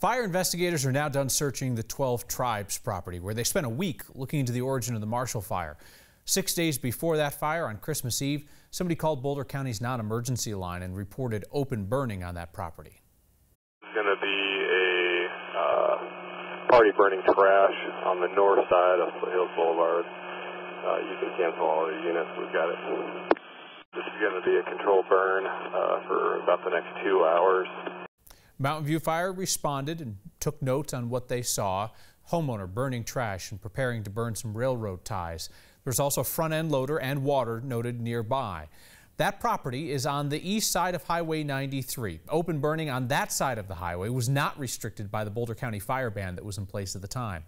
Fire investigators are now done searching the 12 Tribes property, where they spent a week looking into the origin of the Marshall Fire. 6 days before that fire, on Christmas Eve, somebody called Boulder County's non-emergency line and reported open burning on that property. It's going to be a party burning trash on the north side of Foothills Boulevard. You can cancel all the units. We've got it. This is going to be a controlled burn for about the next 2 hours. Mountain View Fire responded and took notes on what they saw. Homeowner burning trash and preparing to burn some railroad ties. There's also front-end loader and water noted nearby. That property is on the east side of Highway 93. Open burning on that side of the highway was not restricted by the Boulder County fire ban that was in place at the time.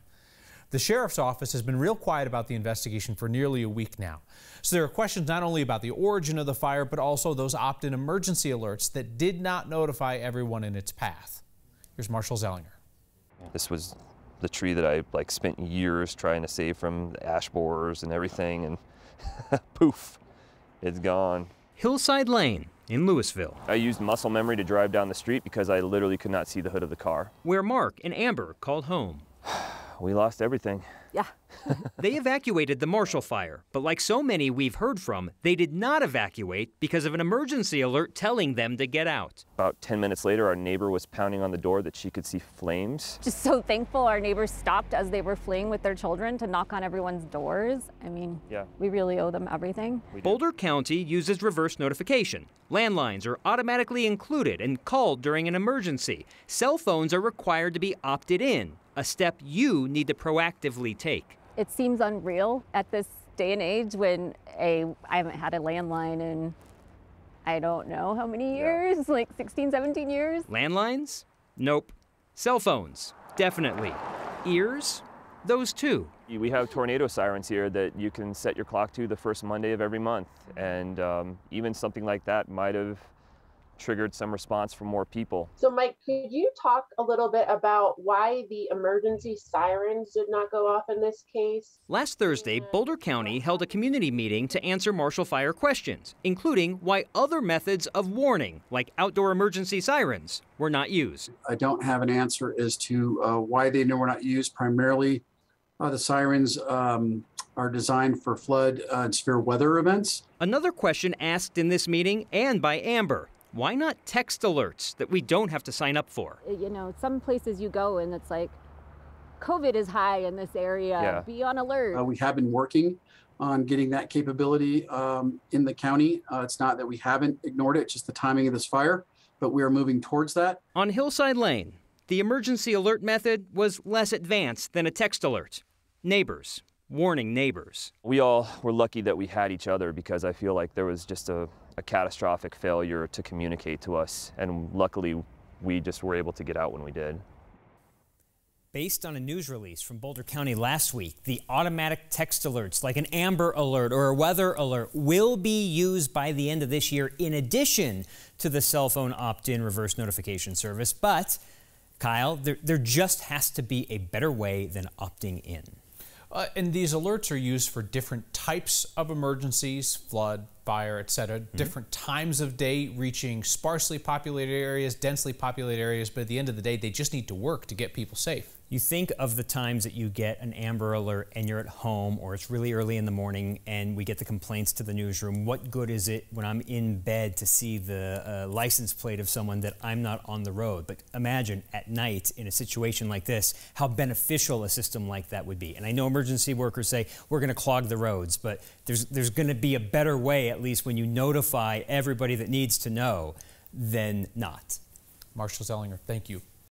The sheriff's office has been real quiet about the investigation for nearly a week now. So there are questions not only about the origin of the fire, but also those opt-in emergency alerts that did not notify everyone in its path. Here's Marshall Zellinger. This was the tree that I spent years trying to save from the ash borers and everything, and poof, it's gone. Hillside Lane in Louisville. I used muscle memory to drive down the street because I literally could not see the hood of the car. Where Mark and Amber called home. We lost everything. Yeah. They evacuated the Marshall Fire, but like so many we've heard from, they did not evacuate because of an emergency alert telling them to get out. About 10 minutes later, our neighbor was pounding on the door that she could see flames. Just so thankful our neighbors stopped as they were fleeing with their children to knock on everyone's doors. I mean, yeah, we really owe them everything. Boulder County uses reverse notification. Landlines are automatically included and called during an emergency. Cell phones are required to be opted in, a step you need to proactively take. It seems unreal at this day and age when I haven't had a landline in I don't know how many years, like 16, 17 years. Landlines? Nope. Cell phones? Definitely. Ears? Those too. We have tornado sirens here that you can set your clock to the first Monday of every month, and even something like that might have triggered some response from more people. So Mike, could you talk a little bit about why the emergency sirens did not go off in this case? Last Thursday, Boulder County held a community meeting to answer Marshall Fire questions, including why other methods of warning, like outdoor emergency sirens, were not used. I don't have an answer as to why they were not used. Primarily, the sirens are designed for flood and severe weather events. Another question asked in this meeting and by Amber. Why not text alerts that we don't have to sign up for? You know, some places you go and it's like, COVID is high in this area, yeah. Be on alert. We have been working on getting that capability in the county. It's not that we haven't ignored it, it's just the timing of this fire, but we are moving towards that. On Hillside Lane, the emergency alert method was less advanced than a text alert. Neighbors warning neighbors. We all were lucky that we had each other, because I feel like there was just a catastrophic failure to communicate to us, and luckily we just were able to get out when we did. Based on a news release from Boulder County last week, the automatic text alerts like an Amber Alert or a weather alert will be used by the end of this year in addition to the cell phone opt-in reverse notification service. But, Kyle, there just has to be a better way than opting in. And these alerts are used for different types of emergencies, flood, fire, etc. Different times of day, reaching sparsely populated areas, densely populated areas, but at the end of the day, they just need to work to get people safe. You think of the times that you get an Amber Alert and you're at home, or it's really early in the morning and we get the complaints to the newsroom. What good is it when I'm in bed to see the license plate of someone that I'm not on the road? But imagine at night in a situation like this, how beneficial a system like that would be. And I know emergency workers say we're going to clog the roads, but there's going to be a better way, at least when you notify everybody that needs to know, than not. Marshall Zellinger, thank you.